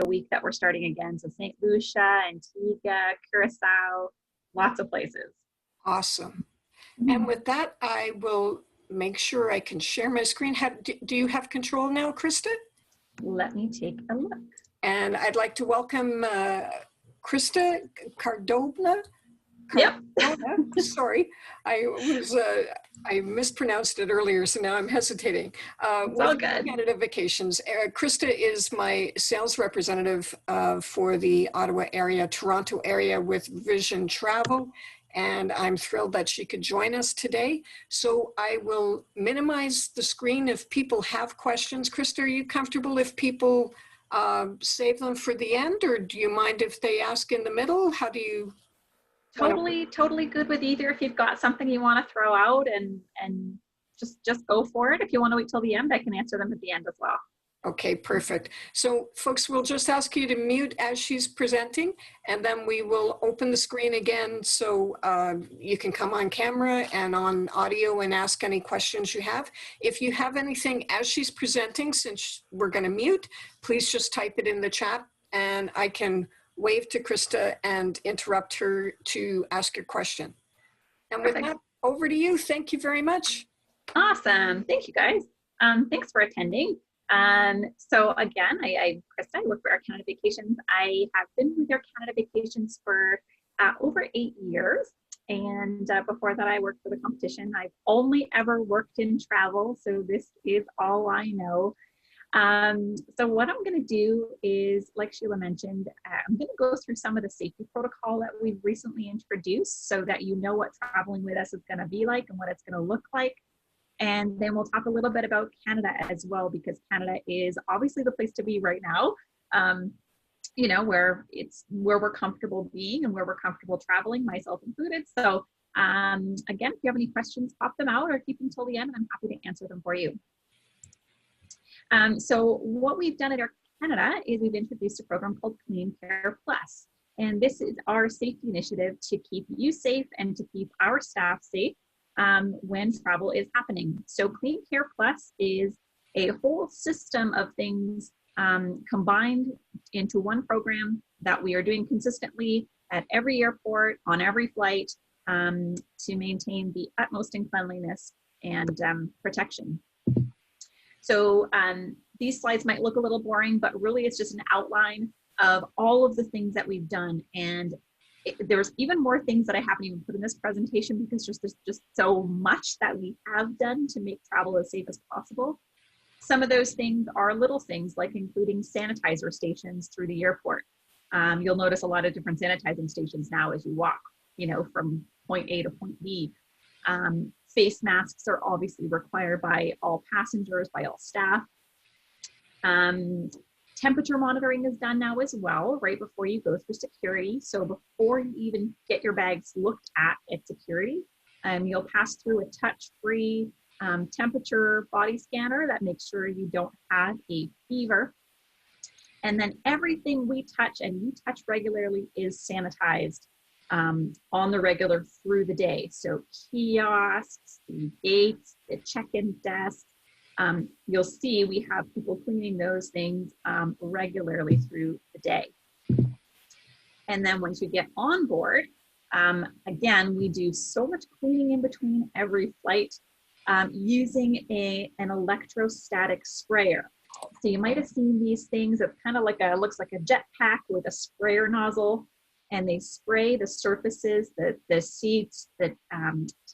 a week that we're starting again. So St. Lucia, Antigua, Curacao, lots of places. Awesome. And with that, I will make sure I can share my screen. Do you have control now, Krista? Let me take a look. And I'd like to welcome Krista Cardona. Yep. Sorry, I mispronounced it earlier, so now I'm hesitating. It's all good. Canada Vacations. Krista is my sales representative for the Ottawa area, Toronto area with Vision Travel, and I'm thrilled that she could join us today. So I will minimize the screen if people have questions. Krista, are you comfortable if people save them for the end, or do you mind if they ask in the middle? How do you? Totally good with either. If you've got something you want to throw out and just go for it. If you want to wait till the end, I can answer them at the end as well. Okay, perfect. So folks, we'll just ask you to mute as she's presenting, and then we will open the screen again so you can come on camera and on audio and ask any questions you have. If you have anything as she's presenting, since we're going to mute, please just type it in the chat and I can wave to Krista and interrupt her to ask your question. And with that, over to you. Thank you very much. Awesome. Thank you, guys. Thanks for attending. So again, I'm Krista. I work for Air Canada Vacations. I have been with Air Canada Vacations for over 8 years. And before that, I worked for the competition. I've only ever worked in travel, so this is all I know. So what I'm going to do is, like Sheila mentioned, I'm going to go through some of the safety protocol that we've recently introduced so that you know what traveling with us is going to be like and what it's going to look like. And then we'll talk a little bit about Canada as well, because Canada is obviously the place to be right now, you know, where we're comfortable being and where we're comfortable traveling, myself included. So again, if you have any questions, pop them out or keep them till the end, and I'm happy to answer them for you. So what we've done at Air Canada is we've introduced a program called CLEANCARE Plus. And this is our safety initiative to keep you safe and to keep our staff safe when travel is happening. So CLEANCARE Plus is a whole system of things combined into one program that we are doing consistently at every airport, on every flight, to maintain the utmost in cleanliness and protection. So these slides might look a little boring, but really it's just an outline of all of the things that we've done. And there's even more things that I haven't even put in this presentation because there's just so much that we have done to make travel as safe as possible. Some of those things are little things like including sanitizer stations through the airport. You'll notice a lot of different sanitizing stations now as you walk, you know, from point A to point B. Face masks are obviously required by all passengers, by all staff. Temperature monitoring is done now as well, right before you go through security. So before you even get your bags looked at security, you'll pass through a touch-free temperature body scanner that makes sure you don't have a fever. And then everything we touch and you touch regularly is sanitized on the regular through the day. So kiosks, the gates, the check-in desks, you'll see we have people cleaning those things regularly through the day. And then once you get on board, again, we do so much cleaning in between every flight using an electrostatic sprayer. So you might have seen these things. It's kind of like looks like a jetpack with a sprayer nozzle. And they spray the surfaces, the seats, the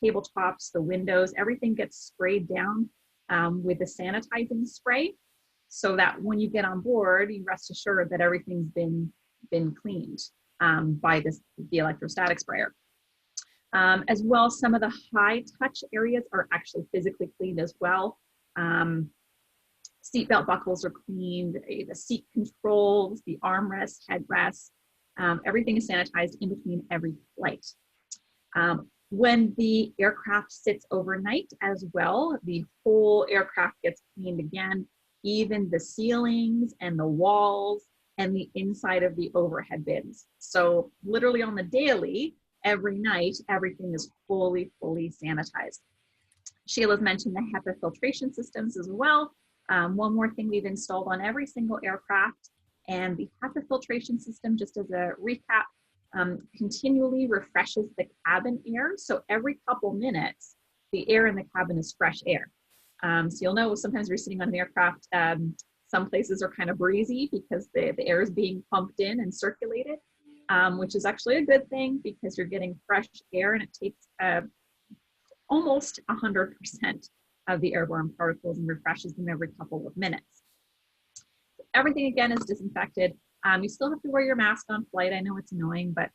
tabletops, the windows, everything gets sprayed down with the sanitizing spray so that when you get on board, you rest assured that everything's been cleaned by the electrostatic sprayer. As well, some of the high touch areas are actually physically cleaned as well. Seatbelt buckles are cleaned, the seat controls, the armrests, headrests. Everything is sanitized in between every flight. When the aircraft sits overnight as well, the whole aircraft gets cleaned again, even the ceilings and the walls and the inside of the overhead bins. So literally on the daily, every night, everything is fully sanitized. Sheila's mentioned the HEPA filtration systems as well. One more thing we've installed on every single aircraft, And the HEPA filtration system, just as a recap, continually refreshes the cabin air. So every couple minutes, the air in the cabin is fresh air. So you'll know sometimes you're sitting on an aircraft, some places are kind of breezy because the air is being pumped in and circulated, which is actually a good thing because you're getting fresh air, and it takes almost 100% of the airborne particles and refreshes them every couple of minutes. Everything again is disinfected. You still have to wear your mask on flight. I know it's annoying, but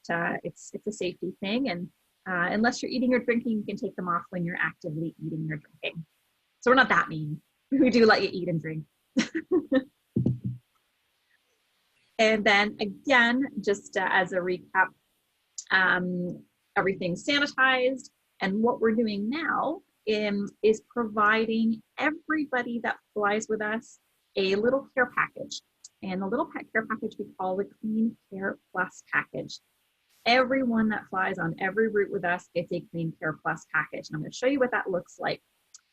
it's a safety thing. And unless you're eating or drinking, you can take them off when you're actively eating or drinking. So we're not that mean. We do let you eat and drink. And then again, just as a recap, everything's sanitized. And what we're doing now is providing everybody that flies with us a little care package. And the little care package we call the CLEANCARE Plus package. Everyone that flies on every route with us gets a CLEANCARE Plus package. And I'm going to show you what that looks like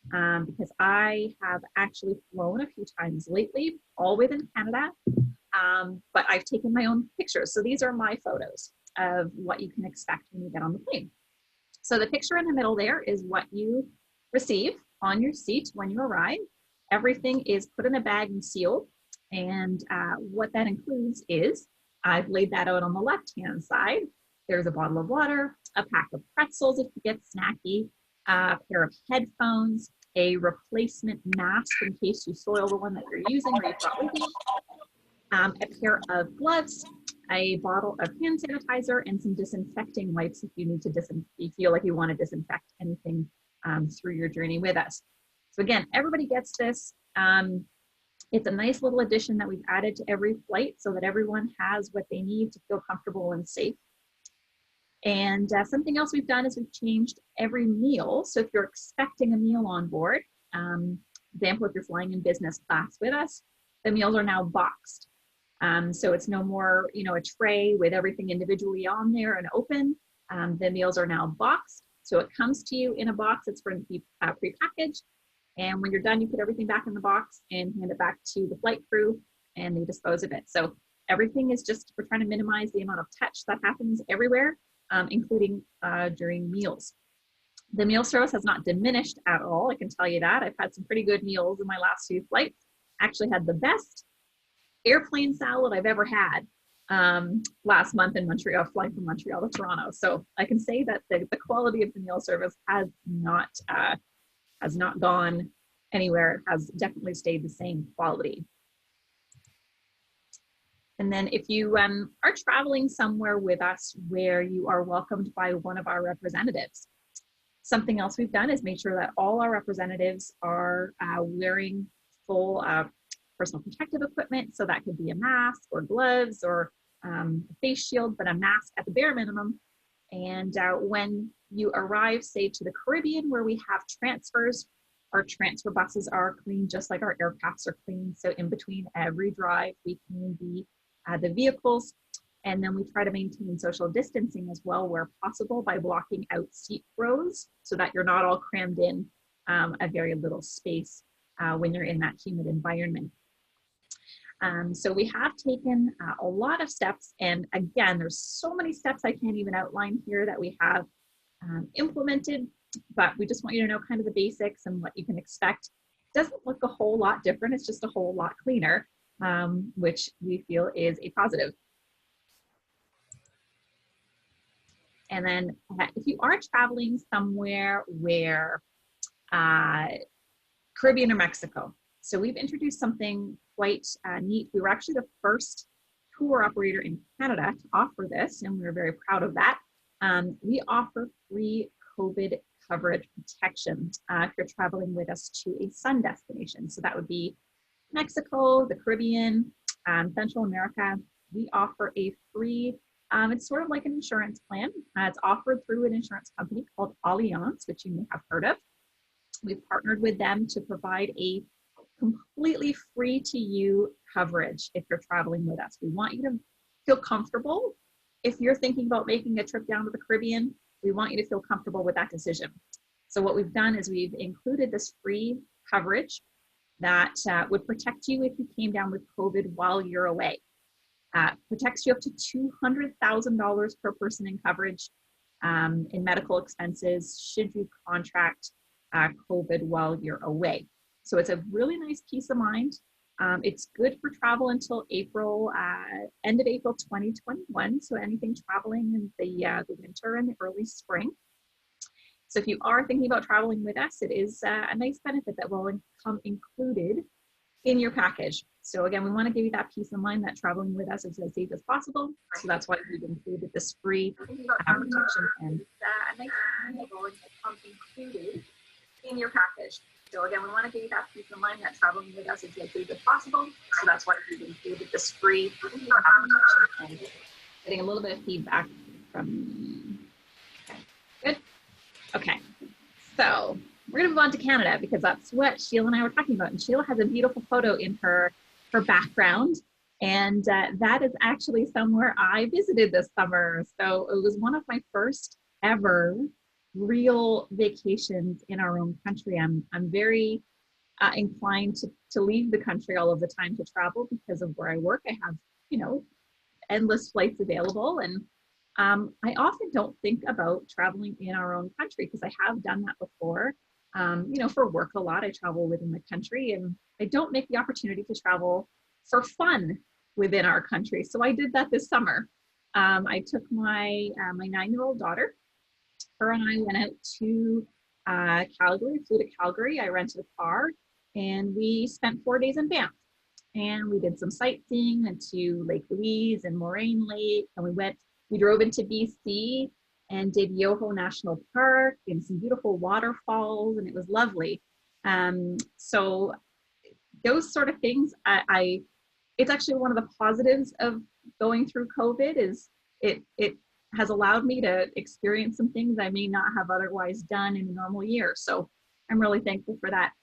because I have actually flown a few times lately, all within Canada, but I've taken my own pictures. So these are my photos of what you can expect when you get on the plane. So the picture in the middle there is what you receive on your seat when you arrive. Everything is put in a bag and sealed. And what that includes is, I've laid that out on the left-hand side. There's a bottle of water, a pack of pretzels if you get snacky, a pair of headphones, a replacement mask in case you soil the one that you're using or you've got with you, a pair of gloves, a bottle of hand sanitizer, and some disinfecting wipes if you need to you feel like you want to disinfect anything through your journey with us. So again, everybody gets this. It's a nice little addition that we've added to every flight so that everyone has what they need to feel comfortable and safe. And something else we've done is we've changed every meal. So if you're expecting a meal on board, example, if you're flying in business class with us, the meals are now boxed. So it's no more, a tray with everything individually on there and open. The meals are now boxed. So it comes to you in a box. It's going to be prepackaged. And when you're done, you put everything back in the box and hand it back to the flight crew and they dispose of it. So everything is just, we're trying to minimize the amount of touch that happens everywhere, including during meals. The meal service has not diminished at all. I can tell you that. I've had some pretty good meals in my last few flights. Actually had the best airplane salad I've ever had last month in Montreal, flying from Montreal to Toronto. So I can say that the quality of the meal service has not gone anywhere. It has definitely stayed the same quality. And then if you are traveling somewhere with us where you are welcomed by one of our representatives, something else we've done is make sure that all our representatives are wearing full personal protective equipment. So that could be a mask or gloves or a face shield, but a mask at the bare minimum. And when you arrive, say, to the Caribbean, where we have transfers, our transfer buses are clean, just like our aircrafts are clean. So in between every drive, we clean the vehicles. And then we try to maintain social distancing as well where possible by blocking out seat rows so that you're not all crammed in a very little space when you're in that humid environment. So we have taken a lot of steps, and again, there's so many steps I can't even outline here that we have implemented, but we just want you to know kind of the basics and what you can expect. It doesn't look a whole lot different, it's just a whole lot cleaner, which we feel is a positive. And then if you are traveling somewhere where Caribbean or Mexico, so we've introduced something quite neat. We were actually the first tour operator in Canada to offer this, and we're very proud of that. We offer free COVID coverage protection if you're traveling with us to a sun destination. So that would be Mexico, the Caribbean, Central America. We offer a free, it's sort of like an insurance plan. It's offered through an insurance company called Allianz, which you may have heard of. We've partnered with them to provide a completely free to you coverage if you're traveling with us. We want you to feel comfortable. If you're thinking about making a trip down to the Caribbean, we want you to feel comfortable with that decision. So what we've done is we've included this free coverage that would protect you if you came down with COVID while you're away. Protects you up to $200,000 per person in coverage in medical expenses should you contract COVID while you're away. So it's a really nice peace of mind. It's good for travel until April, end of April 2021. So anything traveling in the winter and the early spring. So if you are thinking about traveling with us, it is a nice benefit that will come included in your package. So again, we want to give you that peace of mind that traveling with us is as safe as possible. So that's why we've included this free protection and a nice benefit that will come included in your package. So again, we want to give you that peace of mind that traveling with us is as safe as possible. So that's why we've included this free protection and getting a little bit of feedback from me. Okay, good. Okay, so we're gonna move on to Canada because that's what Sheila and I were talking about. And Sheila has a beautiful photo in her background. And that is actually somewhere I visited this summer. So it was one of my first ever real vacations in our own country. I'm very inclined to leave the country all of the time to travel because of where I work. I have, endless flights available. And I often don't think about traveling in our own country because I have done that before. For work a lot, I travel within the country and I don't make the opportunity to travel for fun within our country. So I did that this summer. I took my 9-year-old daughter. Her and I went out to Calgary, flew to Calgary. I rented a car and we spent 4 days in Banff. And we did some sightseeing, went to Lake Louise and Moraine Lake. And we drove into BC and did Yoho National Park and some beautiful waterfalls, and it was lovely. So those sort of things, it's actually one of the positives of going through COVID is it has allowed me to experience some things I may not have otherwise done in a normal year. So I'm really thankful for that.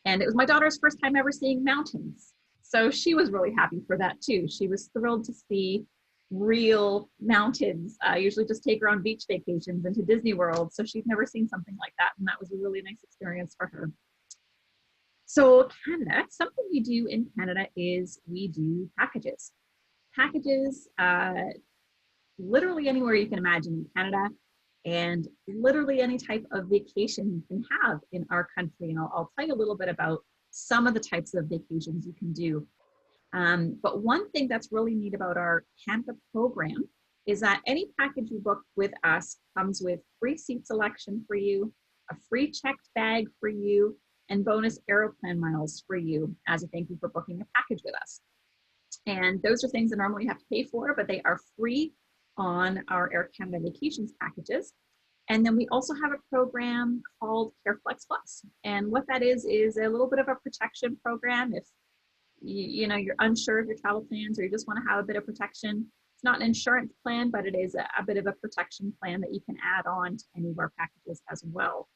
And it was my daughter's first time ever seeing mountains. So she was really happy for that too. She was thrilled to see real mountains. I usually just take her on beach vacations into Disney World. So she'd never seen something like that. And that was a really nice experience for her. So Canada, something we do in Canada is we do packages. Packages, literally anywhere you can imagine in Canada, and literally any type of vacation you can have in our country. And I'll tell you a little bit about some of the types of vacations you can do. But one thing that's really neat about our Canada program is that any package you book with us comes with free seat selection for you, a free checked bag for you, and bonus Aeroplan miles for you as a thank you for booking a package with us. And those are things that normally you have to pay for, but they are free on our Air Canada Vacations packages. And then we also have a program called CareFlex Plus. And what that is a little bit of a protection program. If you're unsure of your travel plans or you just want to have a bit of protection, it's not an insurance plan, but it is a bit of a protection plan that you can add on to any of our packages as well.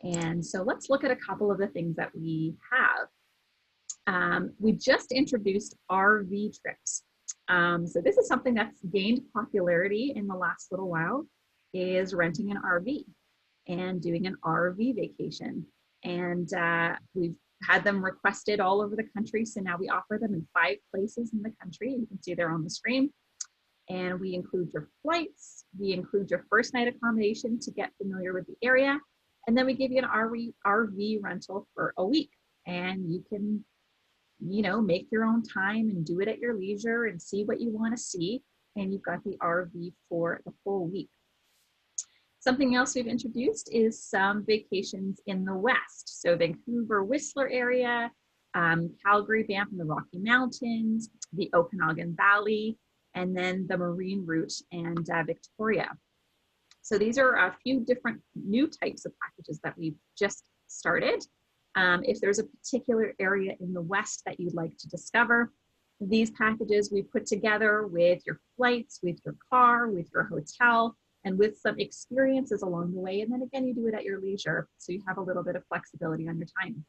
And so let's look at a couple of the things that we have. We just introduced RV trips. So this is something that's gained popularity in the last little while, is renting an RV and doing an RV vacation. And we've had them requested all over the country. So now we offer them in 5 places in the country. You can see they're on the screen. And we include your flights. We include your first night accommodation to get familiar with the area. And then we give you an RV rental for a week. And you can make your own time and do it at your leisure and see what you want to see. And you've got the RV for the whole week. Something else we've introduced is some vacations in the West. So Vancouver, Whistler area, Calgary, Banff and the Rocky Mountains, the Okanagan Valley, and then the Marine Route and Victoria. So these are a few different new types of packages that we've just started. If there's a particular area in the West that you'd like to discover, these packages we put together with your flights, with your car, with your hotel, and with some experiences along the way. And then again, you do it at your leisure. So you have a little bit of flexibility on your time.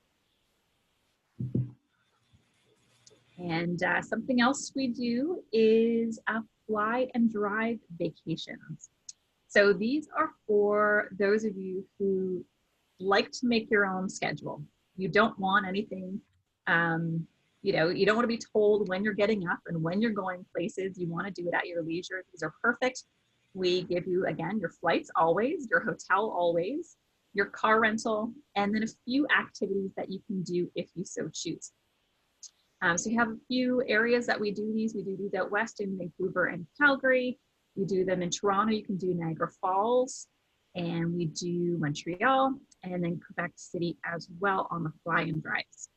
And something else we do is fly and drive vacations. So these are for those of you who like to make your own schedule. You don't want anything You know, you don't want to be told when you're getting up and when you're going places. You want to do it at your leisure. These are perfect. We give you, again, your flights always, your hotel always, your car rental, and then a few activities that you can do if you so choose. So you have a few areas that we do these. We do these out west in Vancouver and Calgary. We do them in Toronto. You can do Niagara Falls, and we do Montreal, and then Quebec City as well on the fly-in drives.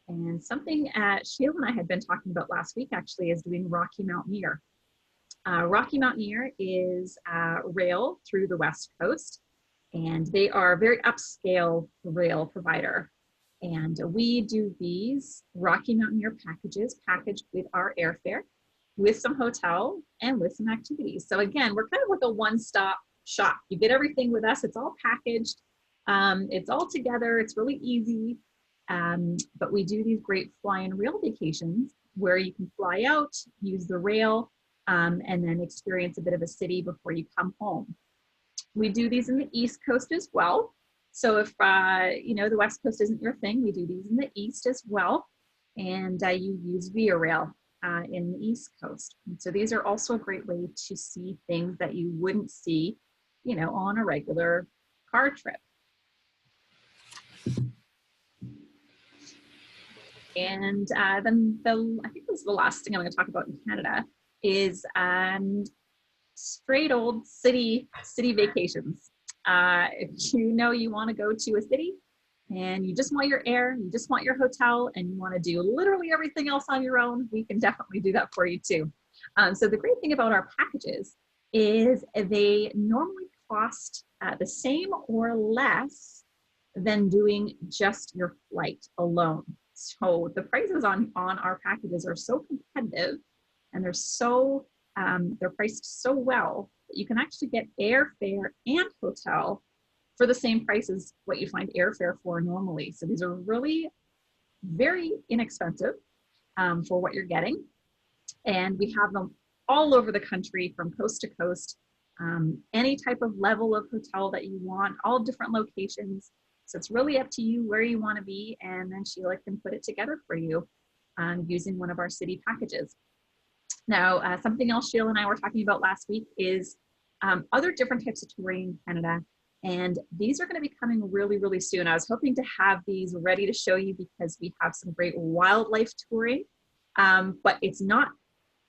And something Sheila and I had been talking about last week actually is doing Rocky Mountaineer. Rocky Mountaineer is rail through the West Coast, and they are a very upscale rail provider. And we do these Rocky Mountaineer packages packaged with our airfare, with some hotel, and with some activities. So again, we're kind of like a one-stop shop. You get everything with us. It's all packaged. It's all together. It's really easy. But we do these great fly-in rail vacations where you can fly out, use the rail, and then experience a bit of a city before you come home. We do these in the East Coast as well. So if, you know, the West Coast isn't your thing, we do these in the East as well. And you use Via Rail in the East Coast. And so these are also a great way to see things that you wouldn't see, you know, on a regular car trip. And then I think this is the last thing I'm going to talk about in Canada is straight old city vacations. If you know you want to go to a city and you just want your air, you just want your hotel, and you want to do literally everything else on your own, we can definitely do that for you too. So the great thing about our packages is they normally cost the same or less than doing just your flight alone. So the prices on our packages are so competitive, and they're priced so well that you can actually get airfare and hotel for the same price as what you find airfare for normally. So these are really very inexpensive for what you're getting. And we have them all over the country from coast to coast, any type of level of hotel that you want, all different locations. So it's really up to you where you want to be, and then Sheila can put it together for you using one of our city packages. Now, something else Sheila and I were talking about last week is other different types of touring in Canada, and these are going to be coming really, really soon. I was hoping to have these ready to show you because we have some great wildlife touring, but it's not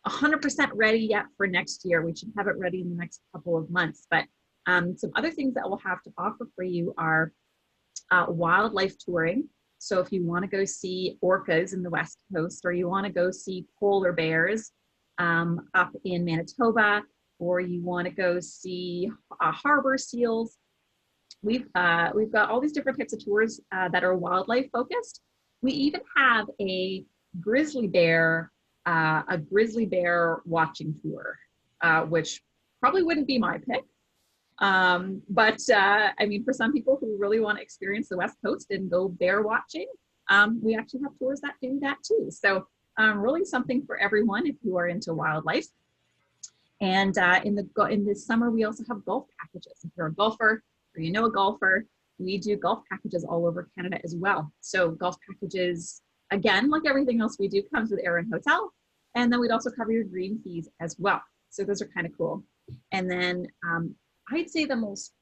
100% ready yet for next year. We should have it ready in the next couple of months, but some other things that we'll have to offer for you are wildlife touring. So if you want to go see orcas in the West Coast, or you want to go see polar bears up in Manitoba, or you want to go see harbor seals, we've got all these different types of tours that are wildlife focused. We even have a grizzly bear watching tour, which probably wouldn't be my pick. But I mean, for some people who really want to experience the West Coast and go bear watching, we actually have tours that do that too. So really something for everyone if you are into wildlife. And in this summer, we also have golf packages. If you're a golfer or you know a golfer, we do golf packages all over Canada as well. So golf packages, again, like everything else we do, comes with air and hotel. And then we'd also cover your green fees as well. So those are kind of cool. And then I'd say the most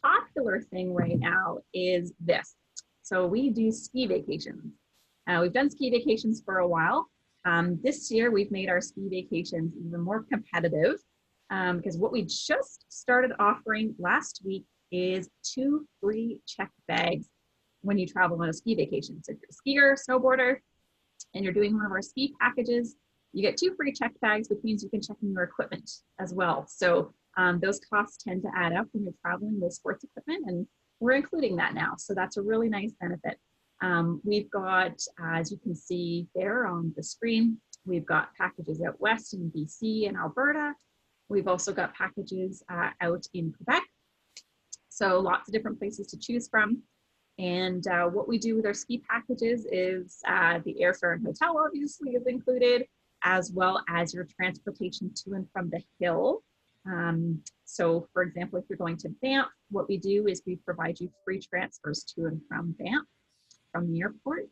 popular thing right now is this. So we do ski vacations. We've done ski vacations for a while. This year, we've made our ski vacations even more competitive because what we just started offering last week is 2 free checked bags when you travel on a ski vacation. So if you're a skier, snowboarder, and you're doing one of our ski packages, you get 2 free checked bags, which means you can check in your equipment as well. So those costs tend to add up when you're traveling with sports equipment, and we're including that now. So that's a really nice benefit. We've got, as you can see there on the screen, we've got packages out west in BC and Alberta. We've also got packages out in Quebec. So lots of different places to choose from. And what we do with our ski packages is the airfare and hotel obviously is included, as well as your transportation to and from the hill. So for example, if you're going to Banff, what we do is we provide you free transfers to and from Banff from the airport.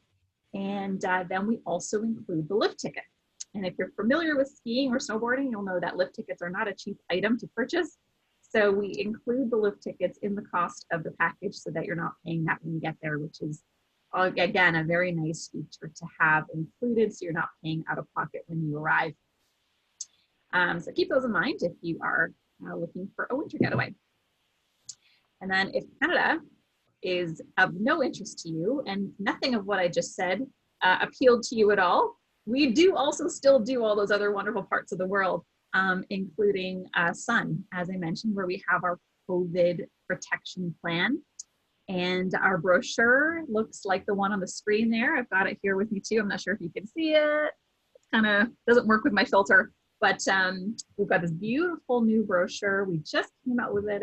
And then we also include the lift ticket. And if you're familiar with skiing or snowboarding, you'll know that lift tickets are not a cheap item to purchase. So we include the lift tickets in the cost of the package so that you're not paying that when you get there, which is, again, a very nice feature to have included so you're not paying out of pocket when you arrive. So keep those in mind if you are looking for a winter getaway. And then if Canada is of no interest to you and nothing of what I just said appealed to you at all, we do also still do all those other wonderful parts of the world, including sun, as I mentioned, where we have our COVID protection plan. And our brochure looks like the one on the screen there. I've got it here with me too. I'm not sure if you can see it. It kind of doesn't work with my filter, but we've got this beautiful new brochure. We just came out with it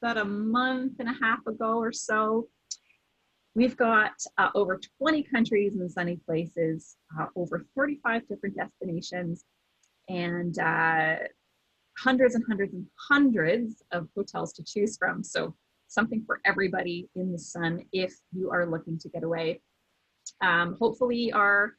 about a month and a half ago or so. We've got over 20 countries and sunny places, over 35 different destinations, and hundreds and hundreds and hundreds of hotels to choose from. So something for everybody in the sun if you are looking to get away. Hopefully our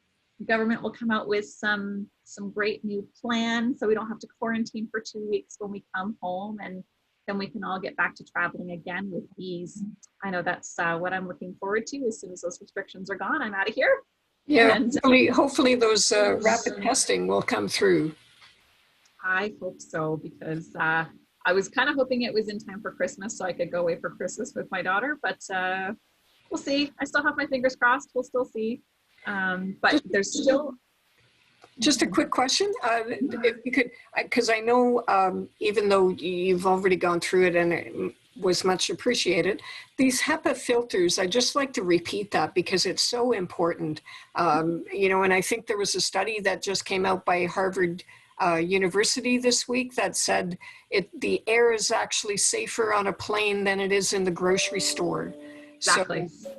government will come out with some great new plan so we don't have to quarantine for 2 weeks when we come home, and then we can all get back to traveling again with ease. I know that's what I'm looking forward to. As soon as those restrictions are gone, I'm out of here. Yeah, and hopefully those rapid testing will come through. I hope so, because I was kind of hoping it was in time for Christmas so I could go away for Christmas with my daughter, but we'll see. I still have my fingers crossed. We'll still see. But there's still... Just a quick question, if you could, because I know even though you've already gone through it and it was much appreciated, these HEPA filters, I just like to repeat that because it's so important. You know, and I think there was a study that just came out by Harvard University this week that said the air is actually safer on a plane than it is in the grocery store. Exactly. So,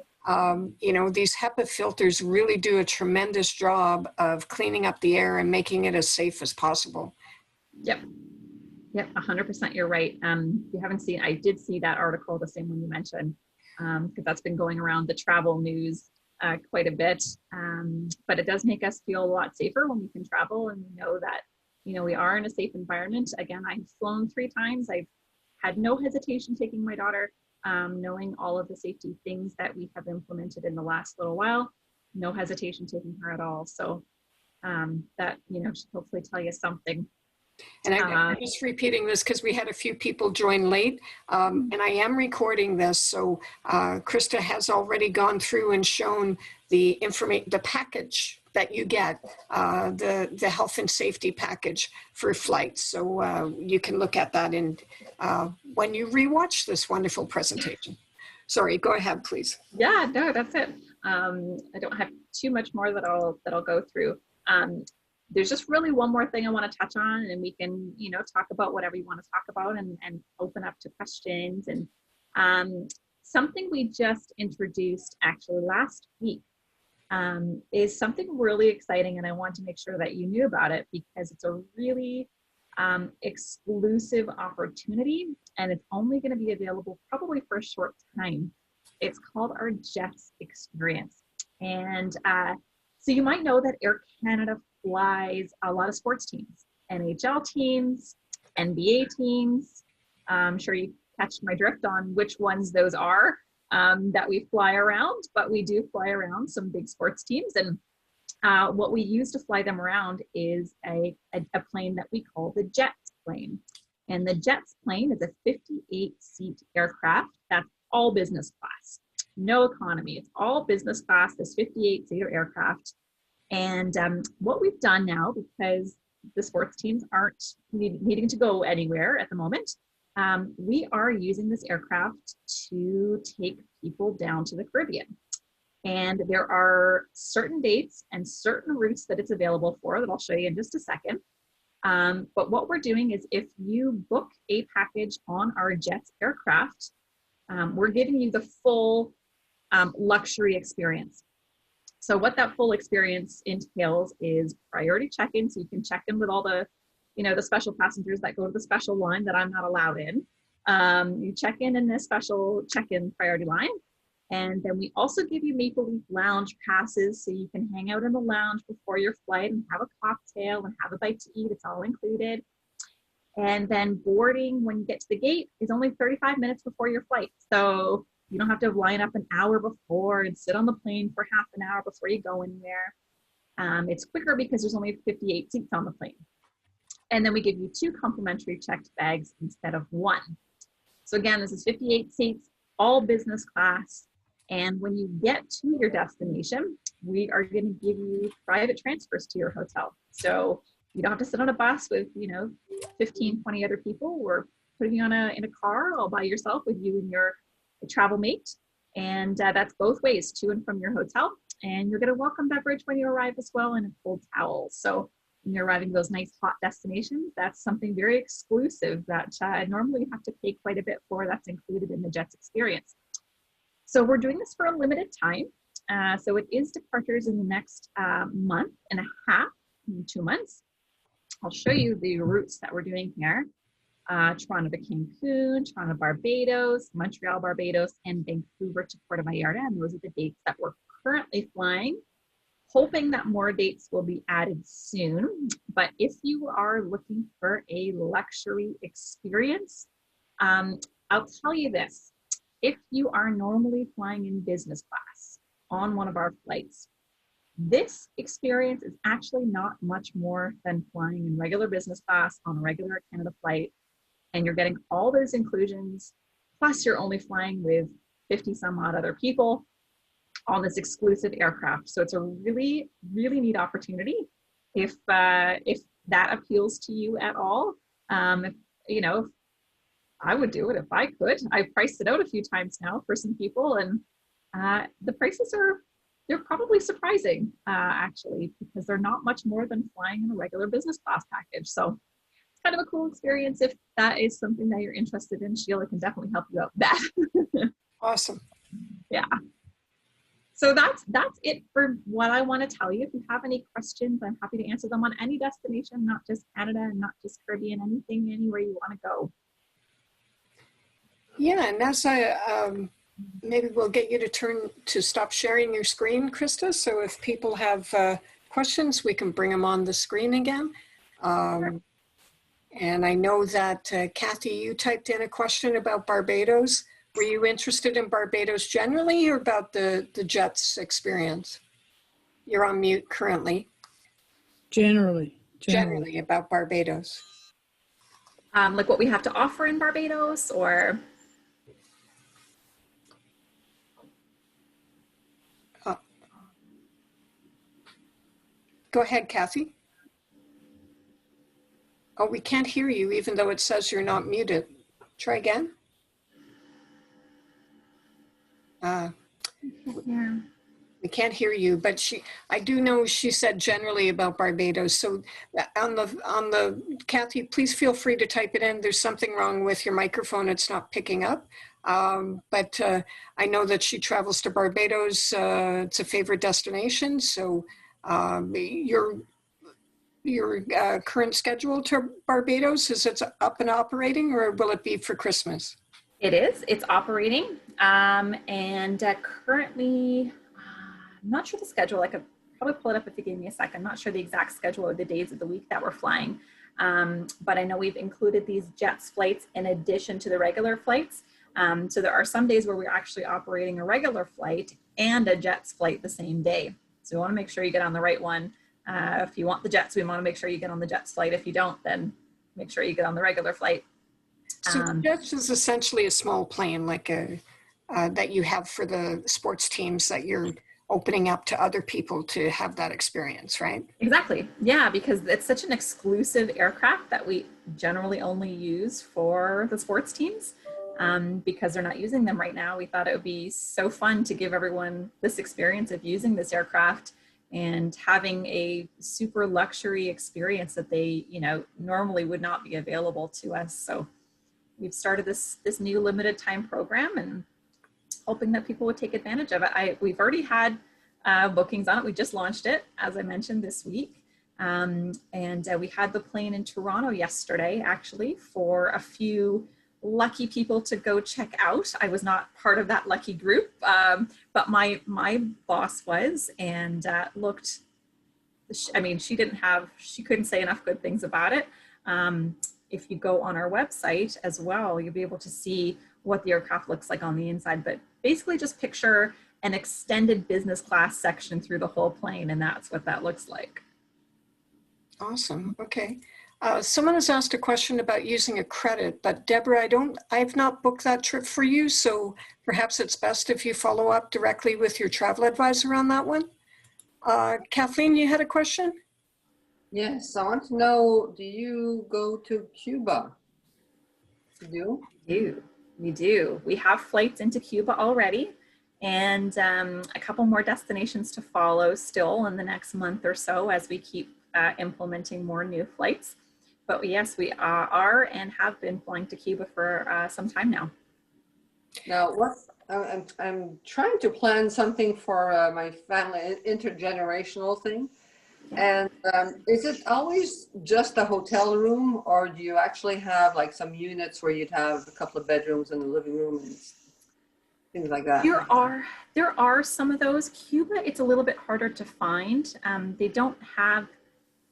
you know, these HEPA filters really do a tremendous job of cleaning up the air and making it as safe as possible. Yep. Yep, 100% you're right. You haven't seen, I did see that article, the same one you mentioned, because that's been going around the travel news quite a bit. But it does make us feel a lot safer when we can travel and we know that, you know, we are in a safe environment. Again, I've flown 3 times. I've had no hesitation taking my daughter. Knowing all of the safety things that we have implemented in the last little while, no hesitation taking her at all. So that, you know, should hopefully tell you something. And I'm just repeating this because we had a few people join late, and I am recording this. So Krista has already gone through and shown the package that you get, the health and safety package for flights. So you can look at that in when you rewatch this wonderful presentation. Sorry, go ahead, please. Yeah, no, that's it. I don't have too much more that I'll go through. There's just really one more thing I want to touch on, and we can, you know, talk about whatever you want to talk about and open up to questions. And something we just introduced actually last week is something really exciting, and I want to make sure that you knew about it because it's a really exclusive opportunity, and it's only going to be available probably for a short time. It's called our JETZ experience. And so you might know that Air Canada flies a lot of sports teams, NHL teams, NBA teams. I'm sure you catch my drift on which ones those are that we fly around, but we do fly around some big sports teams. And what we use to fly them around is a plane that we call the JETZ plane. And the JETZ plane is a 58-seat aircraft that's all business class, no economy. It's all business class, this 58-seater aircraft. And what we've done now, because the sports teams aren't needing to go anywhere at the moment, we are using this aircraft to take people down to the Caribbean. And there are certain dates and certain routes that it's available for that I'll show you in just a second. But what we're doing is if you book a package on our JETZ aircraft, we're giving you the full luxury experience. So what that full experience entails is priority check-in, so you can check in with all the, you know, the special passengers that go to the special line that I'm not allowed in. You check in this special check-in priority line. And then we also give you Maple Leaf Lounge passes, so you can hang out in the lounge before your flight and have a cocktail and have a bite to eat. It's all included. And then boarding when you get to the gate is only 35 minutes before your flight. So you don't have to line up an hour before and sit on the plane for half an hour before you go anywhere. It's quicker because there's only 58 seats on the plane. And then we give you 2 complimentary checked bags instead of 1. So again, this is 58 seats, all business class. And when you get to your destination, we are going to give you private transfers to your hotel. So you don't have to sit on a bus with, 15, 20 other people. We're putting you in a car all by yourself with you and your travel mate. And that's both ways, to and from your hotel. And you're going to welcome beverage when you arrive as well, and a cold towel. So when you're arriving to those nice hot destinations, that's something very exclusive that normally you have to pay quite a bit for. That's included in the JETZ experience. So we're doing this for a limited time. So it is departures in the next month and a half, 2 months. I'll show you the routes that we're doing here. Toronto to Cancun, Toronto, Barbados, Montreal, Barbados, and Vancouver to Puerto Vallarta. And those are the dates that we're currently flying, hoping that more dates will be added soon. But if you are looking for a luxury experience, I'll tell you this. If you are normally flying in business class on one of our flights, this experience is actually not much more than flying in regular business class on a regular Canada flight. And you're getting all those inclusions, plus you're only flying with 50 some odd other people on this exclusive aircraft. So it's a really, really neat opportunity. If that appeals to you at all, if I would do it if I could. I've priced it out a few times now for some people, and the prices they're probably surprising, actually, because they're not much more than flying in a regular business class package. So it's kind of a cool experience. If that is something that you're interested in, Sheila can definitely help you out with that. Awesome. Yeah. So that's it for what I want to tell you. If you have any questions, I'm happy to answer them on any destination, not just Canada and not just Caribbean, anywhere you want to go. Yeah, and as maybe we'll get you to stop sharing your screen, Krista. So if people have questions, we can bring them on the screen again. And I know that Kathy, you typed in a question about Barbados. Were you interested in Barbados generally, or about the JETZ experience? You're on mute currently. Generally about Barbados. Like what we have to offer in Barbados, or? Go ahead, Kathy. Oh, we can't hear you, even though it says you're not muted. Try again. We can't hear you, but I do know she said generally about Barbados. So on the Kathy, please feel free to type it in. There's something wrong with your microphone. It's not picking up. But I know that she travels to Barbados. It's a favorite destination. So your current schedule to Barbados, is it up and operating, or will it be for Christmas? It is. It's operating. And currently, I'm not sure the schedule. I could probably pull it up if you give me a second. I'm not sure the exact schedule or the days of the week that we're flying. But I know we've included these JETZ flights in addition to the regular flights. So there are some days where we're actually operating a regular flight and a JETZ flight the same day. So we want to make sure you get on the right one. If you want the JETZ, we want to make sure you get on the JETZ flight. If you don't, then make sure you get on the regular flight. So JETZ is essentially a small plane, like that you have for the sports teams that you're opening up to other people to have that experience, right? Exactly. Yeah, because it's such an exclusive aircraft that we generally only use for the sports teams. Because they're not using them right now. We thought it would be so fun to give everyone this experience of using this aircraft and having a super luxury experience that they, normally would not be available to us. So we've started this new limited time program and hoping that people would take advantage of it. We've already had bookings on it. We just launched it, as I mentioned, this week. And we had the plane in Toronto yesterday, actually, for a few lucky people to go check out. I was not part of that lucky group, but my boss was, and looked, I mean, she couldn't say enough good things about it. If you go on our website as well, you'll be able to see what the aircraft looks like on the inside, but basically just picture an extended business class section through the whole plane, and that's what that looks like. Awesome. Okay. Someone has asked a question about using a credit, but Deborah, I've not booked that trip for you, so perhaps it's best if you follow up directly with your travel advisor on that one. Kathleen, you had a question? Yes, I want to know, do you go to Cuba? You do? We do. We have flights into Cuba already, and a couple more destinations to follow still in the next month or so as we keep implementing more new flights. But yes, we are and have been flying to Cuba for some time now. Now, I'm trying to plan something for my family, intergenerational thing. And is it always just a hotel room, or do you actually have like some units where you'd have a couple of bedrooms and a living room and things like that? There are some of those. Cuba, it's a little bit harder to find. They don't have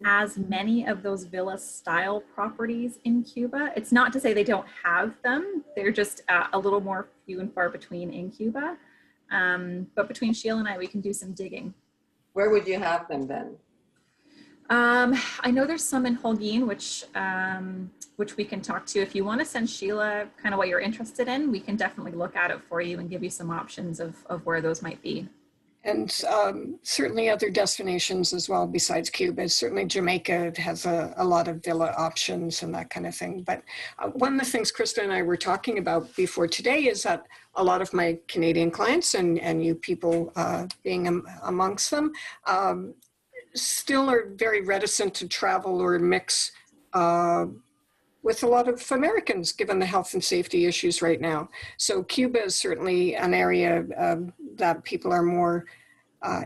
as many of those villa style properties in Cuba. It's not to say they don't have them. They're just a little more few and far between in Cuba. But between Sheila and I, we can do some digging. Where would you have them then? I know there's some in Holguin, which we can talk to. If you want to send Sheila kind of what you're interested in, we can definitely look at it for you and give you some options of where those might be. And certainly other destinations as well besides Cuba. Certainly Jamaica has a lot of villa options and that kind of thing. But one of the things Krista and I were talking about before today is that a lot of my Canadian clients and you people being amongst them, still are very reticent to travel or mix with a lot of Americans, given the health and safety issues right now. So Cuba is certainly an area that people are more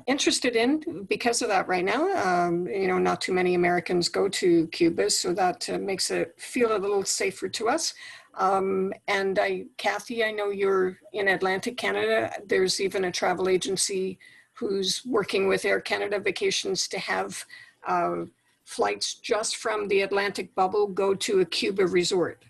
interested in because of that right now. You know, not too many Americans go to Cuba, so that makes it feel a little safer to us. And Kathy, I know you're in Atlantic Canada. There's even a travel agency who's working with Air Canada Vacations to have flights just from the Atlantic bubble go to a Cuba resort.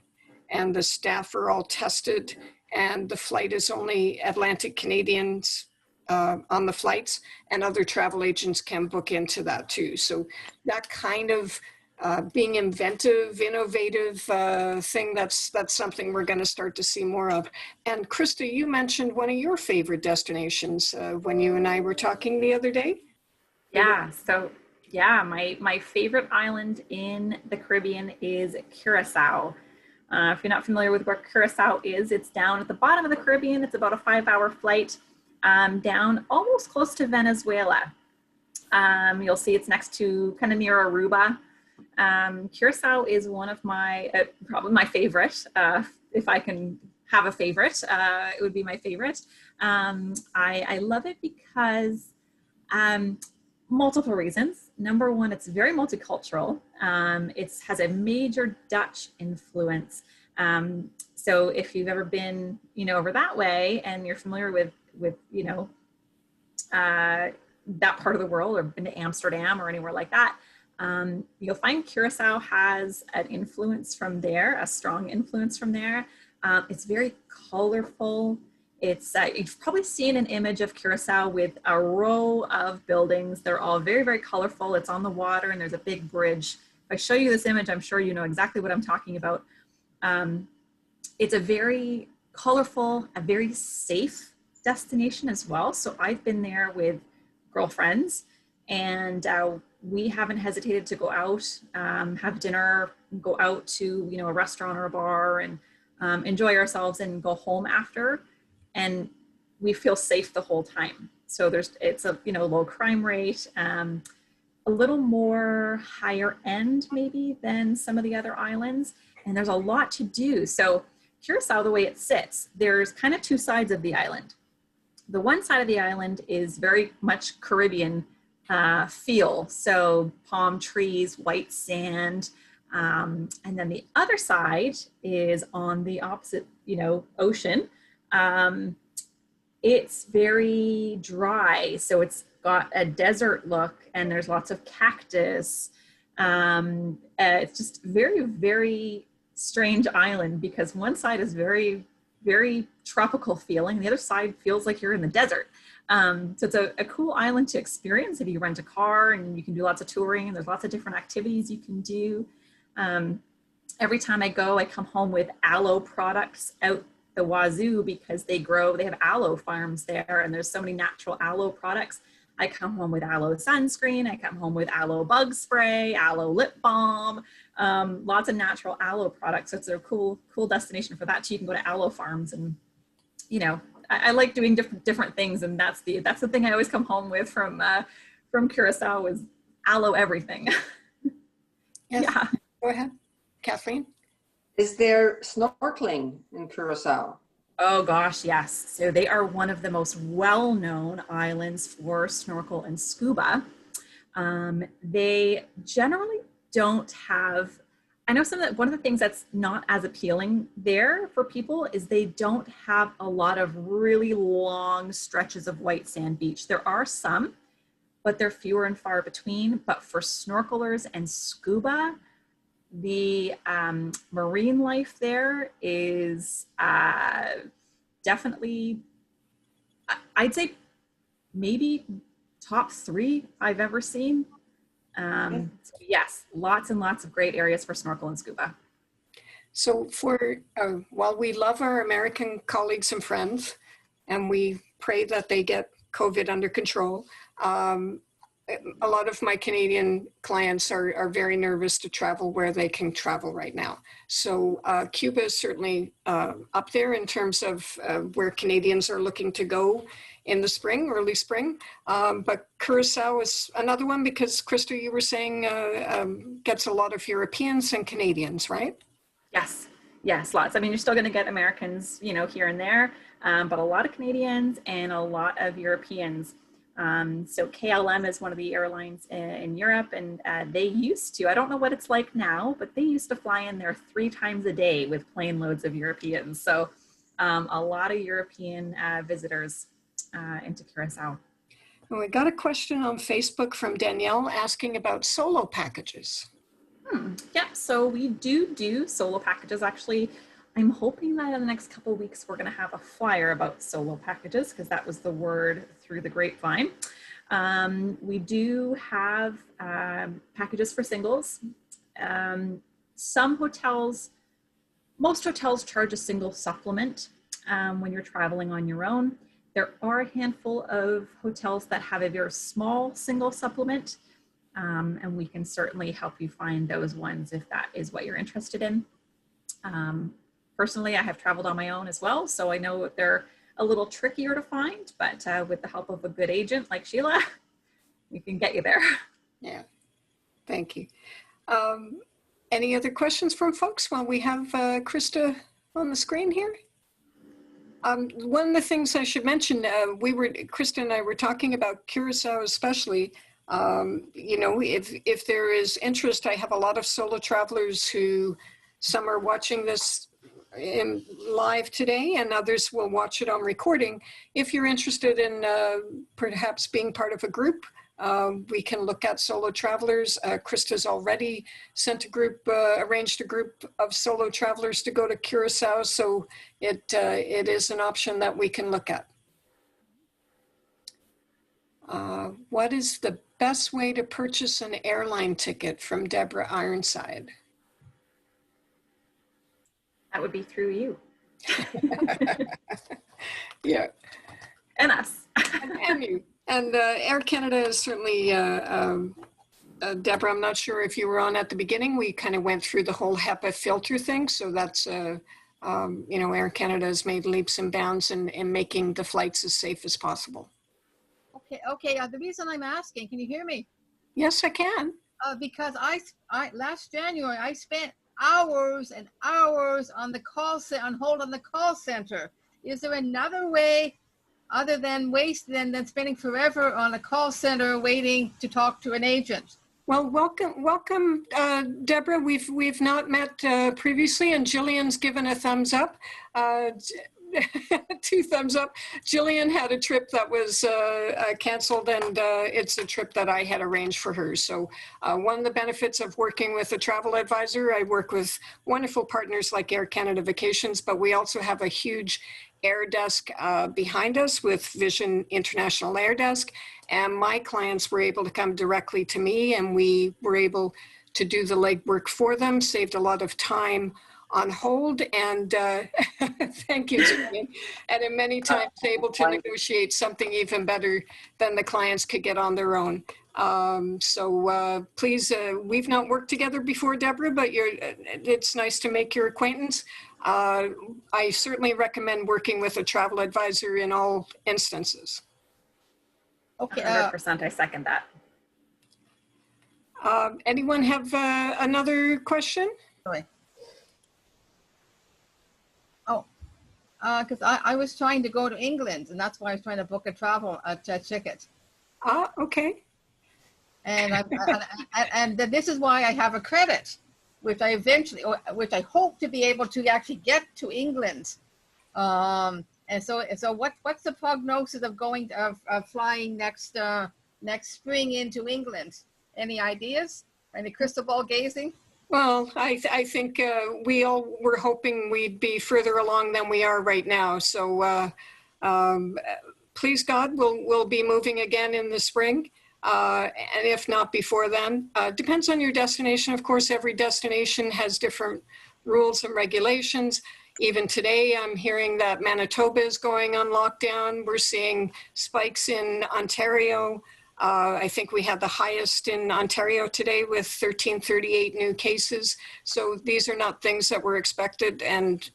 And the staff are all tested, and the flight is only Atlantic Canadians on the flights, and other travel agents can book into that too. So that kind of being inventive, innovative thing, that's something we're going to start to see more of. And Krista, you mentioned one of your favorite destinations when you and I were talking the other day. Yeah, so yeah, my favorite island in the Caribbean is Curacao. If you're not familiar with where Curacao is, it's down at the bottom of the Caribbean. It's about a 5-hour flight down almost close to Venezuela. You'll see it's next to kind of near Aruba. Curacao is one of my, probably my favorite. If I can have a favorite, it would be my favorite. I love it because multiple reasons. Number one, it's very multicultural. It has a major Dutch influence. So if you've ever been, over that way and you're familiar with that part of the world, or been to Amsterdam or anywhere like that, you'll find Curacao has an influence from there, a strong influence from there. It's very colorful. It's you've probably seen an image of Curacao with a row of buildings. They're all very, very colorful. It's on the water and there's a big bridge. If I show you this image, I'm sure you know exactly what I'm talking about. It's a very colorful, a very safe destination as well. So I've been there with girlfriends, and we haven't hesitated to go out, have dinner, go out to a restaurant or a bar, and enjoy ourselves and go home after. And we feel safe the whole time. So it's a low crime rate, a little more higher end maybe than some of the other islands, and there's a lot to do. So Curacao, the way it sits, there's kind of two sides of the island. The one side of the island is very much Caribbean feel. So palm trees, white sand, And then the other side is on the opposite, ocean. It's very dry, so it's got a desert look, and there's lots of cactus. It's just very, very strange island, because one side is very, very tropical feeling. The other side feels like you're in the desert. So it's a cool island to experience if you rent a car, and you can do lots of touring, and there's lots of different activities you can do. Every time I go, I come home with aloe products out the wazoo, because they have aloe farms there, and there's so many natural aloe products. I come home with aloe sunscreen, I come home with aloe bug spray, aloe lip balm, lots of natural aloe products. So it's a cool destination for that too. You can go to aloe farms, and I like doing different things, and that's the thing I always come home with from Curacao is aloe everything. Yes. Yeah. Go ahead, Kathleen. Is there snorkeling in Curacao? Oh gosh, yes. So they are one of the most well-known islands for snorkel and scuba. They generally don't have, I know one of the things that's not as appealing there for people is they don't have a lot of really long stretches of white sand beach. There are some, but they're fewer and far between. But for snorkelers and scuba, the marine life there is definitely, I'd say maybe top 3 I've ever seen. So yes, lots and lots of great areas for snorkel and scuba. So while we love our American colleagues and friends, and we pray that they get COVID under control, a lot of my Canadian clients are very nervous to travel where they can travel right now. So Cuba is certainly up there in terms of where Canadians are looking to go in the spring, early spring. But Curacao is another one, because Krista, you were saying gets a lot of Europeans and Canadians, right? Yes, lots. I mean, you're still going to get Americans, here and there, but a lot of Canadians and a lot of Europeans. So KLM is one of the airlines in Europe, and they used to, I don't know what it's like now, but they used to fly in there 3 times a day with plane loads of Europeans. So a lot of European visitors into Curacao. Well, we got a question on Facebook from Danielle asking about solo packages. Yeah, so we do solo packages. Actually, I'm hoping that in the next couple of weeks, we're going to have a flyer about solo packages, because that was the word through the grapevine. We do have packages for singles. Most hotels charge a single supplement when you're traveling on your own. There are a handful of hotels that have a very small single supplement, and we can certainly help you find those ones if that is what you're interested in. Personally, I have traveled on my own as well, so I know they're a little trickier to find, but with the help of a good agent like Sheila, we can get you there. Yeah, thank you. Any other questions from folks while we have Krista on the screen here? One of the things I should mention, Krista and I were talking about Curacao especially. If there is interest, I have a lot of solo travelers who, some are watching this in live today, and others will watch it on recording. If you're interested in perhaps being part of a group, we can look at solo travelers. Krista's already arranged a group of solo travelers to go to Curacao, so it is an option that we can look at. What is the best way to purchase an airline ticket, from Deborah Ironside? That would be through you. Yeah. And us. and you. And Air Canada is certainly, Deborah, I'm not sure if you were on at the beginning. We kind of went through the whole HEPA filter thing. So that's, Air Canada has made leaps and bounds in making the flights as safe as possible. Okay. The reason I'm asking, can you hear me? Yes, I can. Because I last January, I spent hours and hours on hold on the call center. Is there another way other than than spending forever on a call center waiting to talk to an agent? Well, welcome, Deborah. We've not met previously, and Jillian's given a thumbs up. 2 thumbs up. Jillian had a trip that was canceled, and it's a trip that I had arranged for her. So one of the benefits of working with a travel advisor, I work with wonderful partners like Air Canada Vacations, but we also have a huge air desk behind us with Vision International Air Desk. And my clients were able to come directly to me, and we were able to do the legwork for them, saved a lot of time on hold, and thank you, Julian. And in many times able to negotiate something even better than the clients could get on their own. Please, we've not worked together before, Deborah, but it's nice to make your acquaintance. I certainly recommend working with a travel advisor in all instances. Okay, 100%, I second that. Anyone have another question? Sorry. Oh, because I was trying to go to England, and that's why I was trying to book a travel ticket. Ah, okay. And and this is why I have a credit, which I hope to be able to actually get to England. And so what's the prognosis of flying next spring into England? Any ideas? Any crystal ball gazing? Well, I think we all were hoping we'd be further along than we are right now. So please God, we'll be moving again in the spring. And if not before then, depends on your destination. Of course, every destination has different rules and regulations. Even today, I'm hearing that Manitoba is going on lockdown. We're seeing spikes in Ontario. I think we had the highest in Ontario today with 1338 new cases. So these are not things that were expected and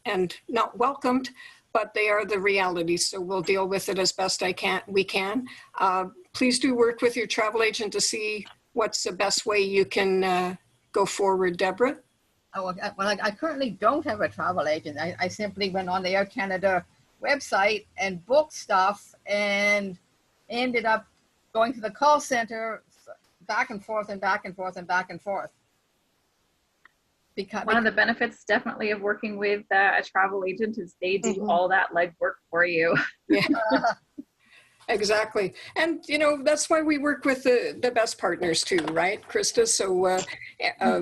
not welcomed, but they are the reality. So we'll deal with it as best we can. Please do work with your travel agent to see what's the best way you can go forward, Deborah. Oh, well, I currently don't have a travel agent. I simply went on the Air Canada website and booked stuff and ended up going to the call center back and forth and back and forth and back and forth. One of the benefits definitely of working with a travel agent is they do all that legwork for you. Yeah. Exactly. And, you know, that's why we work with the best partners too, right, Krista? So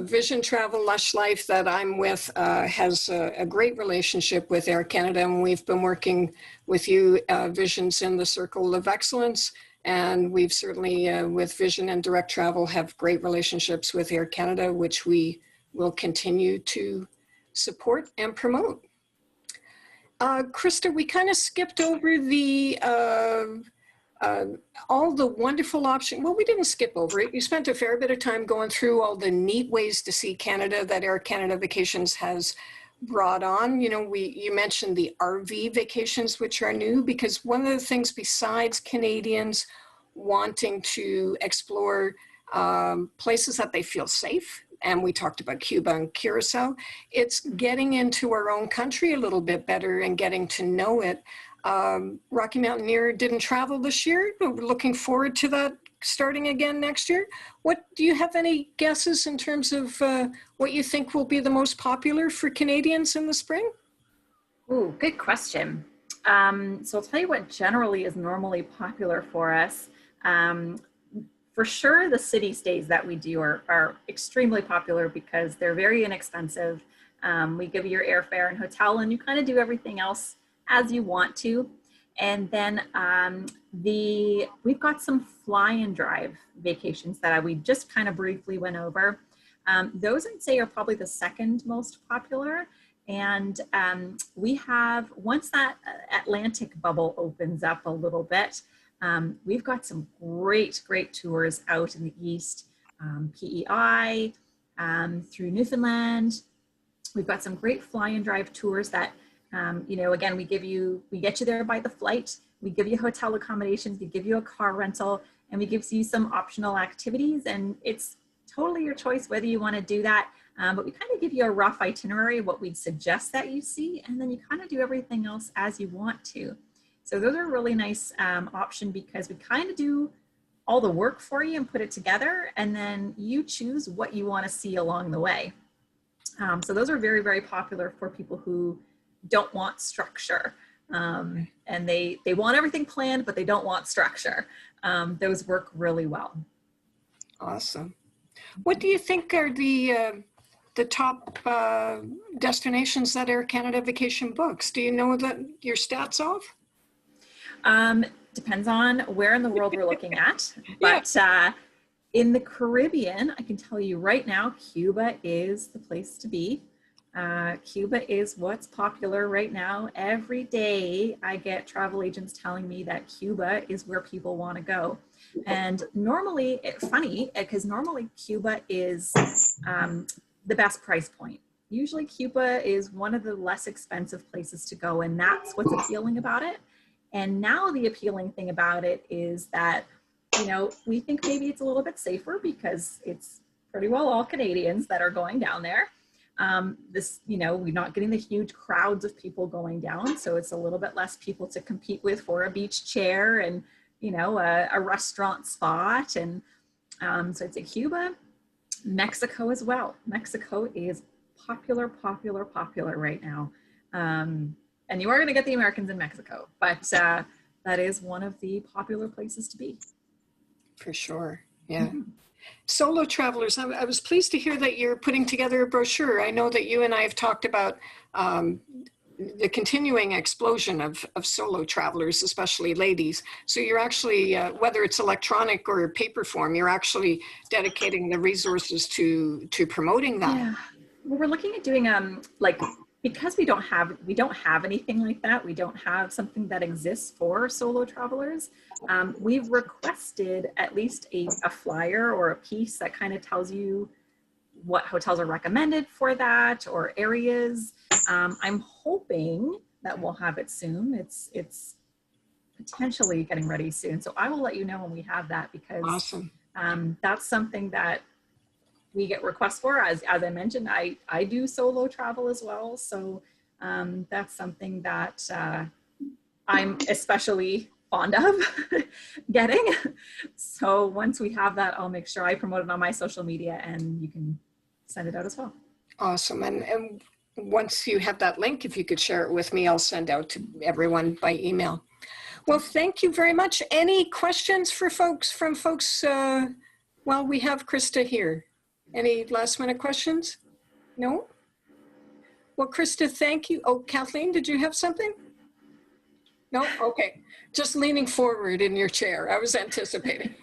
Vision Travel, Lush Life that I'm with has a great relationship with Air Canada, and we've been working with you, Vision's in the Circle of Excellence, and we've certainly, with Vision and Direct Travel, have great relationships with Air Canada, which we will continue to support and promote. Krista, we kind of skipped over the all the wonderful options. Well, we didn't skip over it. You spent a fair bit of time going through all the neat ways to see Canada that Air Canada Vacations has brought on. You know, you mentioned the RV vacations, which are new, because one of the things besides Canadians wanting to explore places that they feel safe, and we talked about Cuba and Curacao, it's getting into our own country a little bit better and getting to know it. Rocky Mountaineer didn't travel this year, but we're looking forward to that starting again next year. Do you have any guesses in terms of what you think will be the most popular for Canadians in the spring? Ooh, good question. So I'll tell you what generally is normally popular for us. For sure, the city stays that we do are extremely popular because they're very inexpensive. We give you your airfare and hotel, and you kind of do everything else as you want to. And then we've got some fly and drive vacations that we just kind of briefly went over. Those I'd say are probably the second most popular. And we have, once that Atlantic bubble opens up a little bit, we've got some great tours out in the east, PEI, through Newfoundland. We've got some great fly and drive tours that, you know, again, we get you there by the flight, we give you hotel accommodations, we give you a car rental, and we give you some optional activities. And it's totally your choice whether you want to do that. But we kind of give you a rough itinerary of what we'd suggest that you see, and then you kind of do everything else as you want to. So those are a really nice option because we kind of do all the work for you and put it together, and then you choose what you want to see along the way. So those are very, very popular for people who don't want structure. And they want everything planned, but they don't want structure. Those work really well. Awesome. What do you think are the top destinations that Air Canada Vacation books? Do you know that your stats off? Depends on where in the world we're looking at. But in the Caribbean, I can tell you right now, Cuba is the place to be. Cuba is what's popular right now. Every day I get travel agents telling me that Cuba is where people want to go. And normally, funny, because normally Cuba is the best price point. Usually Cuba is one of the less expensive places to go, and that's what's appealing about it. And now the appealing thing about it is that, you know, we think maybe it's a little bit safer because it's pretty well all Canadians that are going down there. You know, we're not getting the huge crowds of people going down, so it's a little bit less people to compete with for a beach chair and, you know, a restaurant spot. And so I'd say Cuba, Mexico as well. Mexico is popular right now. And you are going to get the Americans in Mexico, but that is one of the popular places to be. For sure, yeah. Mm-hmm. Solo travelers, I was pleased to hear that you're putting together a brochure. I know that you and I have talked about the continuing explosion of solo travelers, especially ladies. So you're actually, whether it's electronic or paper form, you're actually dedicating the resources to promoting that. Yeah, well, we're looking at doing because we don't have anything like that. We don't have something that exists for solo travelers. We've requested at least a flyer or a piece that kind of tells you what hotels are recommended for that or areas. I'm hoping that we'll have it soon. It's potentially getting ready soon. So I will let you know when we have that, because awesome. That's something that we get requests for. As I mentioned, I do solo travel as well. So that's something that I'm especially fond of getting. So once we have that, I'll make sure I promote it on my social media and you can send it out as well. Awesome. And once you have that link, if you could share it with me, I'll send out to everyone by email. Well, thank you very much. Any questions for folks well, we have Krista here. Any last minute questions? No? Well, Krista, thank you. Oh, Kathleen, did you have something? No? Okay. Just leaning forward in your chair. I was anticipating.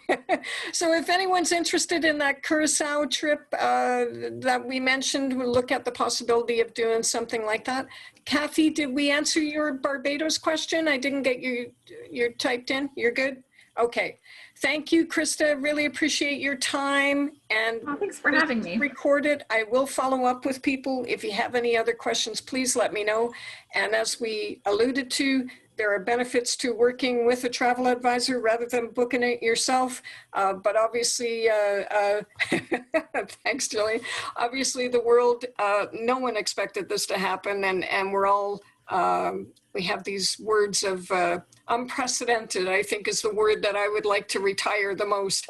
So if anyone's interested in that Curacao trip that we mentioned, we'll look at the possibility of doing something like that. Kathy, did we answer your Barbados question? I didn't get your typed in. You're good? Okay. Thank you, Krista. Really appreciate your time. And thanks for having me. Recorded. I will follow up with people. If you have any other questions, please let me know. And as we alluded to, there are benefits to working with a travel advisor rather than booking it yourself. But obviously, thanks, Jillian. Obviously, the world, no one expected this to happen. And we're all, we have these words of unprecedented, I think is the word that I would like to retire the most,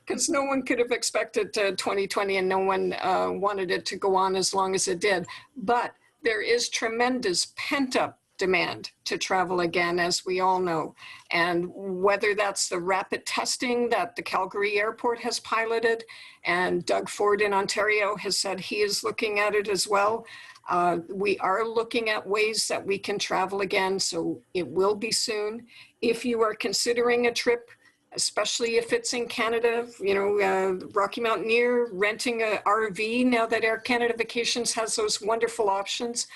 because no one could have expected 2020 and no one wanted it to go on as long as it did. But there is tremendous pent-up demand to travel again, as we all know. And whether that's the rapid testing that the Calgary airport has piloted, and Doug Ford in Ontario has said he is looking at it as well. We are looking at ways that we can travel again, so it will be soon. If you are considering a trip, especially if it's in Canada, you know, Rocky Mountaineer, renting an RV, now that Air Canada Vacations has those wonderful options,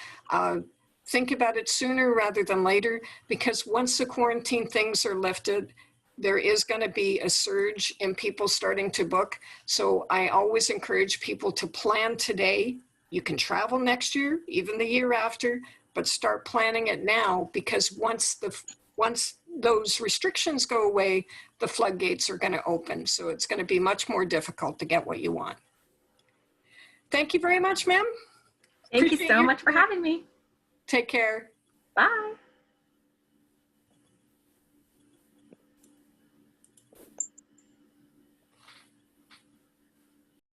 think about it sooner rather than later, because once the quarantine things are lifted, there is going to be a surge in people starting to book. So I always encourage people to plan today. You can travel next year, even the year after, but start planning it now, because once those restrictions go away, the floodgates are going to open. So it's going to be much more difficult to get what you want. Thank you very much, ma'am. Thank you so much for having me. Take care. Bye.